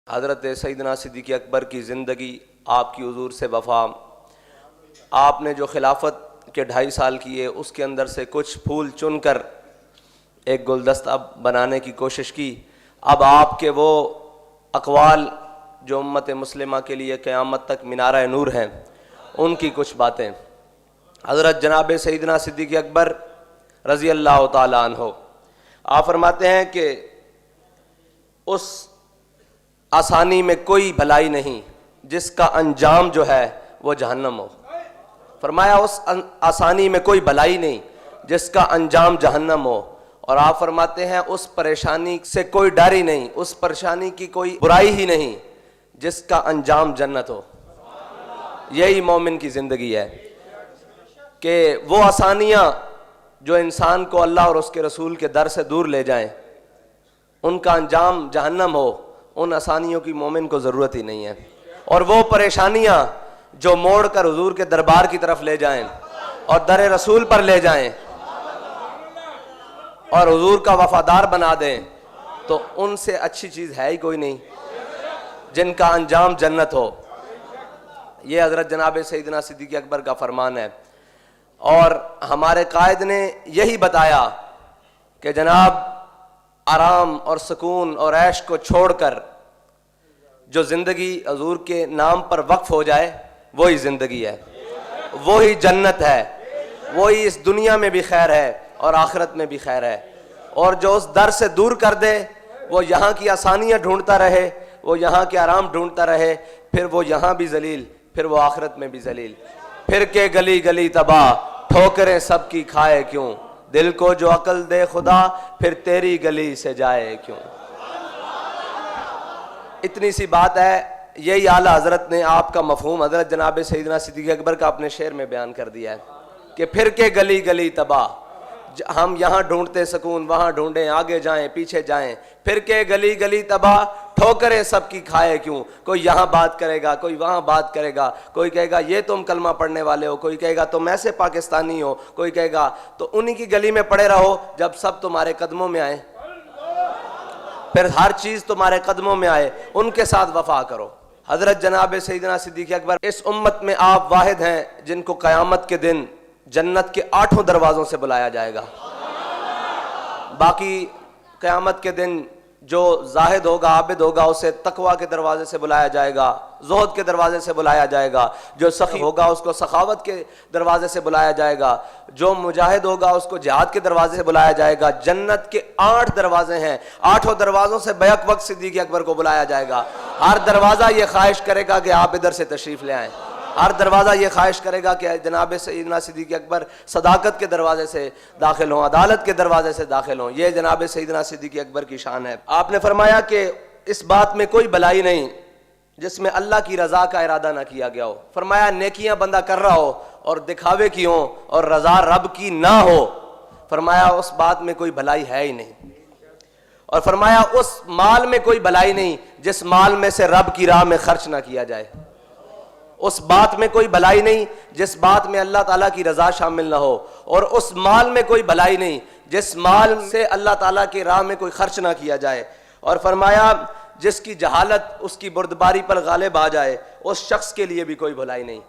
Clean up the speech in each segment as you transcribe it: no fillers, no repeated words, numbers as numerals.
حضرت سیدنا صدیق اکبر کی زندگی، آپ کی حضور سے وفا، آپ نے جو خلافت کے 2.5 سال کیے اس کے اندر سے کچھ پھول چن کر ایک گلدستہ بنانے کی کوشش کی۔ اب آپ کے وہ اقوال جو امت مسلمہ کے لیے قیامت تک منارہ نور ہیں، ان کی کچھ باتیں۔ حضرت جناب سیدنا صدیق اکبر رضی اللہ تعالیٰ عنہ آپ فرماتے ہیں کہ اس آسانی میں کوئی بھلائی نہیں جس کا انجام جو ہے وہ جہنم ہو۔ فرمایا اس آسانی میں کوئی بھلائی نہیں جس کا انجام جہنم ہو، اور آپ فرماتے ہیں اس پریشانی سے کوئی ڈر ہی نہیں، اس پریشانی کی کوئی برائی ہی نہیں جس کا انجام جنت ہو۔ یہی مومن کی زندگی ہے کہ وہ آسانیاں جو انسان کو اللہ اور اس کے رسول کے در سے دور لے جائیں، ان کا انجام جہنم ہو، ان آسانیوں کی مومن کو ضرورت ہی نہیں ہے۔ اور وہ پریشانیاں جو موڑ کر حضور کے دربار کی طرف لے جائیں اور در رسول پر لے جائیں اور حضور کا وفادار بنا دیں، تو ان سے اچھی چیز ہے ہی کوئی نہیں جن کا انجام جنت ہو۔ یہ حضرت جناب سیدنا صدیق اکبر کا فرمان ہے، اور ہمارے قائد نے یہی بتایا کہ جناب آرام اور سکون اور عیش کو چھوڑ کر جو زندگی حضور کے نام پر وقف ہو جائے وہی زندگی ہے، وہی جنت ہے، وہی اس دنیا میں بھی خیر ہے اور آخرت میں بھی خیر ہے۔ اور جو اس در سے دور کر دے، وہ یہاں کی آسانیاں ڈھونڈتا رہے، وہ یہاں کے آرام ڈھونڈتا رہے، پھر وہ یہاں بھی ذلیل، پھر وہ آخرت میں بھی ذلیل۔ پھر کے گلی گلی تباہ، ٹھوکریں سب کی کھائے کیوں، دل کو جو عقل دے خدا، پھر تیری گلی سے جائے کیوں۔ اتنی سی بات ہے، یہی اعلیٰ حضرت نے آپ کا مفہوم حضرت جناب سیدنا صدیق اکبر کا اپنے شعر میں بیان کر دیا ہے کہ پھر کے گلی گلی تباہ، ہم یہاں ڈھونڈتے سکون، وہاں ڈھونڈیں، آگے جائیں پیچھے جائیں، پھر کے گلی گلی تباہ، ٹھوکریں سب کی کھائے کیوں۔ کوئی یہاں بات کرے گا، کوئی وہاں بات کرے گا، کوئی کہے گا یہ تم کلمہ پڑھنے والے ہو، کوئی کہے گا تم ایسے پاکستانی ہو، کوئی کہے گا تو انہی کی گلی میں پڑے رہو جب سب تمہارے قدموں میں آئیں، پھر ہر چیز تمہارے قدموں میں آئے، ان کے ساتھ وفا کرو۔ حضرت جناب سیدنا صدیق اکبر اس امت میں آپ واحد ہیں جن کو قیامت کے دن جنت کے 8 دروازوں سے بلایا جائے گا۔ باقی قیامت کے دن جو زاہد ہوگا، عابد ہوگا، اسے تقویٰ کے دروازے سے بلایا جائے گا، زہد کے دروازے سے بلایا جائے گا، جو سخی ہوگا اس کو سخاوت کے دروازے سے بلایا جائے گا، جو مجاہد ہوگا اس کو جہاد کے دروازے سے بلایا جائے گا۔ جنت کے 8 دروازے ہیں، 8 دروازوں سے بیک وقت صدیق اکبر کو بلایا جائے گا۔ ہر دروازہ یہ خواہش کرے گا کہ آپ ادھر سے تشریف لے آئیں، ہر دروازہ یہ خواہش کرے گا کہ جناب سیدنا صدیق اکبر صداقت کے دروازے سے داخل ہوں، عدالت کے دروازے سے داخل ہوں۔ یہ جناب سیدنا صدیق اکبر کی شان ہے۔ آپ نے فرمایا کہ اس بات میں کوئی بھلائی نہیں جس میں اللہ کی رضا کا ارادہ نہ کیا گیا ہو۔ فرمایا نیکیاں بندہ کر رہا ہو اور دکھاوے کی ہوں اور رضا رب کی نہ ہو، فرمایا اس بات میں کوئی بھلائی ہے ہی نہیں۔ اور فرمایا اس مال میں کوئی بھلائی نہیں جس مال میں سے رب کی راہ میں خرچ نہ کیا جائے، اس بات میں کوئی بھلائی نہیں جس بات میں اللہ تعالیٰ کی رضا شامل نہ ہو، اور اس مال میں کوئی بھلائی نہیں جس مال سے اللہ تعالیٰ کی راہ میں کوئی خرچ نہ کیا جائے۔ اور فرمایا جس کی جہالت اس کی بردباری پر غالب آ جائے، اس شخص کے لیے بھی کوئی بھلائی نہیں۔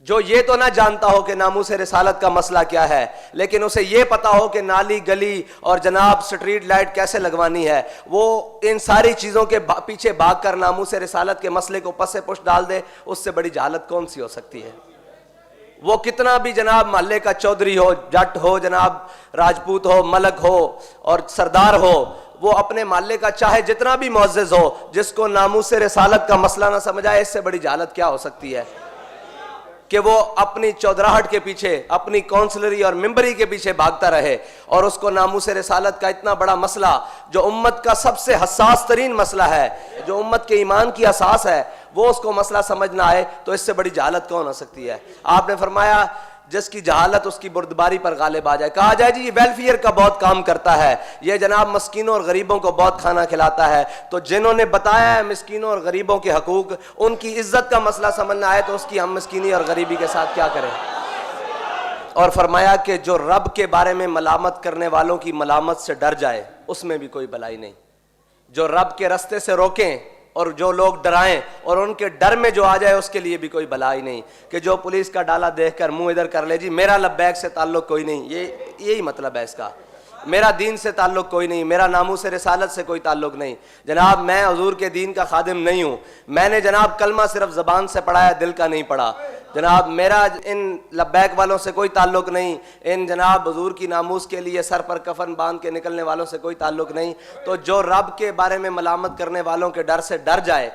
جو یہ تو نہ جانتا ہو کہ ناموس رسالت کا مسئلہ کیا ہے، لیکن اسے یہ پتا ہو کہ نالی گلی اور جناب سٹریٹ لائٹ کیسے لگوانی ہے، وہ ان ساری چیزوں کے پیچھے بھاگ کر ناموس رسالت کے مسئلے کو پس پش ڈال دے، اس سے بڑی جہالت کون سی ہو سکتی ہے۔ وہ کتنا بھی جناب محلے کا چودھری ہو، جٹ ہو، جناب راجپوت ہو، ملک ہو اور سردار ہو، وہ اپنے محلے کا چاہے جتنا بھی معزز ہو، جس کو ناموس رسالت کا مسئلہ نہ سمجھائے، اس سے بڑی جہالت کیا ہو سکتی ہے کہ وہ اپنی چودراہٹ کے پیچھے، اپنی کونسلری اور ممبری کے پیچھے بھاگتا رہے، اور اس کو ناموس رسالت کا اتنا بڑا مسئلہ جو امت کا سب سے حساس ترین مسئلہ ہے، جو امت کے ایمان کی اساس ہے، وہ اس کو مسئلہ سمجھ نہ آئے، تو اس سے بڑی جہالت کون ہو سکتی ہے۔ آپ نے فرمایا جس کی جہالت اس کی بردباری پر غالب آ جائے، کہا جائے جی یہ ویلفیئر کا بہت کام کرتا ہے، یہ جناب مسکینوں اور غریبوں کو بہت کھانا کھلاتا ہے، تو جنہوں نے بتایا ہے مسکینوں اور غریبوں کے حقوق، ان کی عزت کا مسئلہ سمجھنا آئے تو اس کی ہم مسکینی اور غریبی کے ساتھ کیا کریں۔ اور فرمایا کہ جو رب کے بارے میں ملامت کرنے والوں کی ملامت سے ڈر جائے، اس میں بھی کوئی بھلائی نہیں۔ جو رب کے رستے سے روکیں اور جو لوگ ڈرائیں اور ان کے ڈر میں جو آ جائے اس کے لیے بھی کوئی بھلائی نہیں، کہ جو پولیس کا ڈالا دیکھ کر منہ ادھر کر لے، جی میرا لبیک سے تعلق کوئی نہیں، یہی مطلب ہے اس کا، میرا دین سے تعلق کوئی نہیں، میرا ناموس رسالت سے کوئی تعلق نہیں، جناب میں حضور کے دین کا خادم نہیں ہوں، میں نے جناب کلمہ صرف زبان سے پڑھا ہے، دل کا نہیں پڑھا، جناب میرا ان لبیک والوں سے کوئی تعلق نہیں، ان جناب حضور کی ناموس کے لیے سر پر کفن باندھ کے نکلنے والوں سے کوئی تعلق نہیں۔ تو جو رب کے بارے میں ملامت کرنے والوں کے ڈر سے ڈر جائے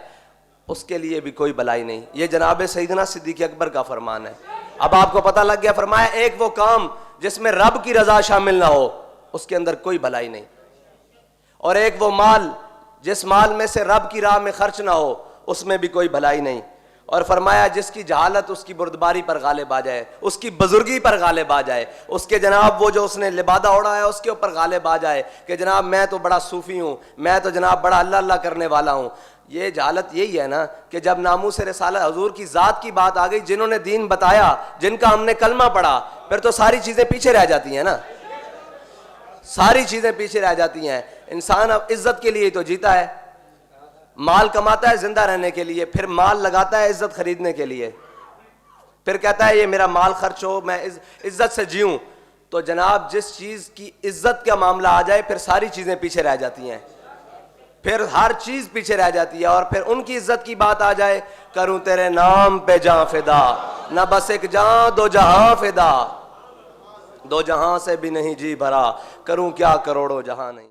اس کے لیے بھی کوئی بھلائی نہیں۔ یہ جناب سیدنا صدیق اکبر کا فرمان ہے۔ اب آپ کو پتہ لگ گیا، فرمایا ایک وہ کام جس میں رب کی رضا شامل نہ ہو اس کے اندر کوئی بھلائی نہیں، اور ایک وہ مال جس مال میں سے رب کی راہ میں خرچ نہ ہو اس میں بھی کوئی بھلائی نہیں، اور فرمایا جس کی جہالت اس کی بردباری پر غالب آ جائے، اس کی بزرگی پر غالب آ جائے، اس کے جناب وہ جو اس نے لبادہ اوڑھا ہے اس کے اوپر غالب آ جائے کہ جناب میں تو بڑا صوفی ہوں، میں تو جناب بڑا اللہ اللہ کرنے والا ہوں۔ یہ جہالت یہی ہے نا کہ جب ناموس رسالت حضور کی ذات کی بات آ گئی، جنہوں نے دین بتایا، جن کا ہم نے کلمہ پڑھا، پھر تو ساری چیزیں پیچھے رہ جاتی ہیں نا، ساری چیزیں پیچھے رہ جاتی ہیں۔ انسان اب عزت کے لیے تو جیتا ہے، مال کماتا ہے زندہ رہنے کے لیے، پھر مال لگاتا ہے عزت خریدنے کے لیے، پھر کہتا ہے یہ میرا مال خرچ ہو، میں عزت سے جیوں۔ تو جناب جس چیز کی عزت کا معاملہ آ جائے پھر ساری چیزیں پیچھے رہ جاتی ہیں، پھر ہر چیز پیچھے رہ جاتی ہے، اور پھر ان کی عزت کی بات آ جائے، کروں تیرے نام پہ جاں فدا، نہ بس ایک جاں دو جہاں فدا، دو جہاں سے بھی نہیں جی بھرا، کروں کیا کروڑوں جہاں نہیں۔